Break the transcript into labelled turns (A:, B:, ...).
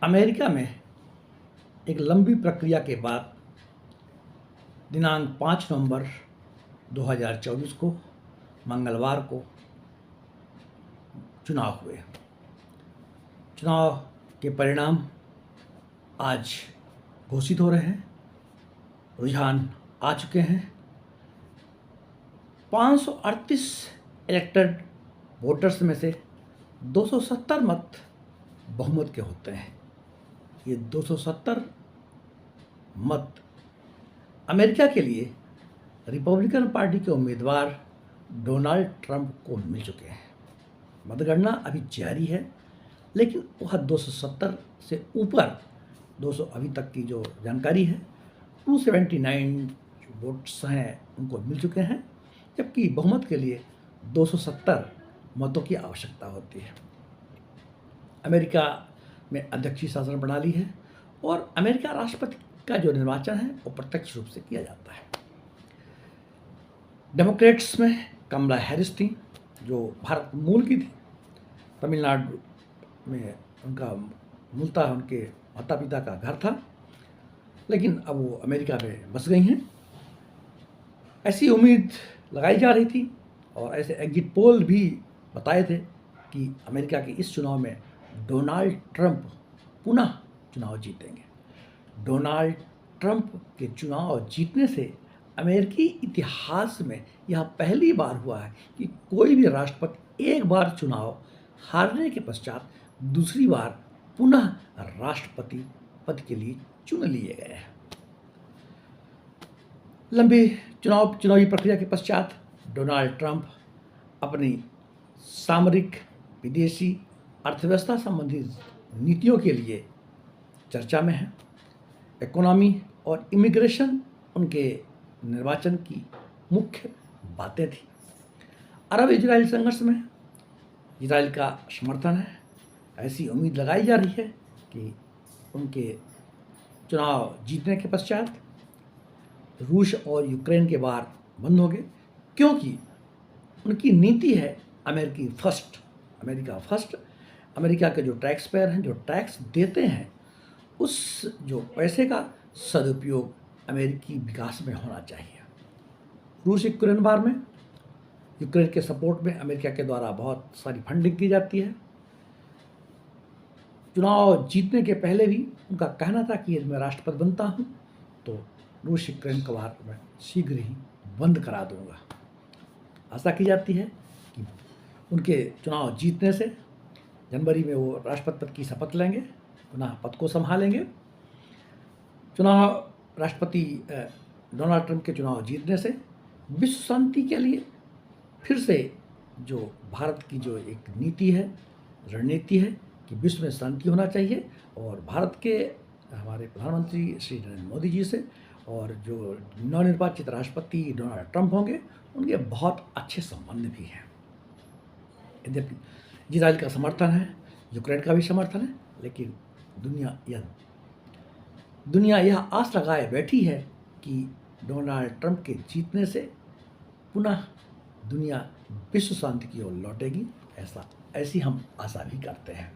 A: America में एक लंबी प्रक्रिया के बाद दिनांक 5 नवंबर 2024 को मंगलवार को चुनाव हुए। चुनाव के परिणाम आज घोषित हो रहे हैं। रुझान आ चुके हैं। 538 इलेक्टेड वोटर्स में से 270 मत बहुमत के होते हैं। ये 270 मत अमेरिका के लिए रिपब्लिकन पार्टी के उम्मीदवार डोनाल्ड ट्रंप को मिल चुके हैं। मतगणना अभी जारी है, लेकिन वह 270 से ऊपर 200 अभी तक की जो जानकारी है 279 वोट्स हैं उनको मिल चुके हैं, जबकि बहुमत के लिए 270 मतों की आवश्यकता होती है। अमेरिका में अध्यक्षीय शासन प्रणाली है और अमेरिका राष्ट्रपति का जो निर्वाचन है वो प्रत्यक्ष रूप से किया जाता है। डेमोक्रेट्स में कमला हैरिस थी, जो भारत मूल की थी। तमिलनाडु में उनका मूलतः उनके माता पिता का घर था, लेकिन अब वो अमेरिका में बस गई हैं। ऐसी उम्मीद लगाई जा रही थी और ऐसे एग्जिट पोल भी बताए थे कि अमेरिका के इस चुनाव में डोनाल्ड ट्रंप पुनः चुनाव जीतेंगे। डोनाल्ड ट्रंप के चुनाव जीतने से अमेरिकी इतिहास में यह पहली बार हुआ है कि कोई भी राष्ट्रपति एक बार चुनाव हारने के पश्चात दूसरी बार पुनः राष्ट्रपति पद के लिए चुन लिए गए हैं। लंबी चुनावी प्रक्रिया के पश्चात डोनाल्ड ट्रंप अपनी सामरिक, विदेशी, अर्थव्यवस्था संबंधी नीतियों के लिए चर्चा में है। इकोनॉमी और इमिग्रेशन उनके निर्वाचन की मुख्य बातें थी। अरब इजराइल संघर्ष में इजराइल का समर्थन है। ऐसी उम्मीद लगाई जा रही है कि उनके चुनाव जीतने के पश्चात रूस और यूक्रेन के वार बंद होंगे, क्योंकि उनकी नीति है अमेरिका फर्स्ट। अमेरिका के जो टैक्स पेयर हैं, जो टैक्स देते हैं, उस जो पैसे का सदुपयोग अमेरिकी विकास में होना चाहिए। रूस यूक्रेन वार में यूक्रेन के सपोर्ट में अमेरिका के द्वारा बहुत सारी फंडिंग की जाती है। चुनाव जीतने के पहले भी उनका कहना था कि यदि मैं राष्ट्रपति बनता हूं तो रूस यूक्रेन का वार मैं शीघ्र ही बंद करा दूंगा। आशा की जाती है कि उनके चुनाव जीतने से जनवरी में वो राष्ट्रपति पद की शपथ लेंगे, पुनः पद को संभालेंगे। राष्ट्रपति डोनाल्ड ट्रंप के चुनाव जीतने से विश्व शांति के लिए फिर से जो भारत की जो एक नीति है, रणनीति है कि विश्व में शांति होना चाहिए, और भारत के हमारे प्रधानमंत्री श्री नरेंद्र मोदी जी से और जो नवनिर्वाचित राष्ट्रपति डोनाल्ड ट्रंप होंगे उनके बहुत अच्छे संबंध भी हैं। यद्यपि इजराइल का समर्थन है, यूक्रेन का भी समर्थन है, लेकिन दुनिया यह आस लगाए बैठी है कि डोनाल्ड ट्रंप के जीतने से पुनः दुनिया विश्व शांति की ओर लौटेगी। ऐसी हम आशा भी करते हैं।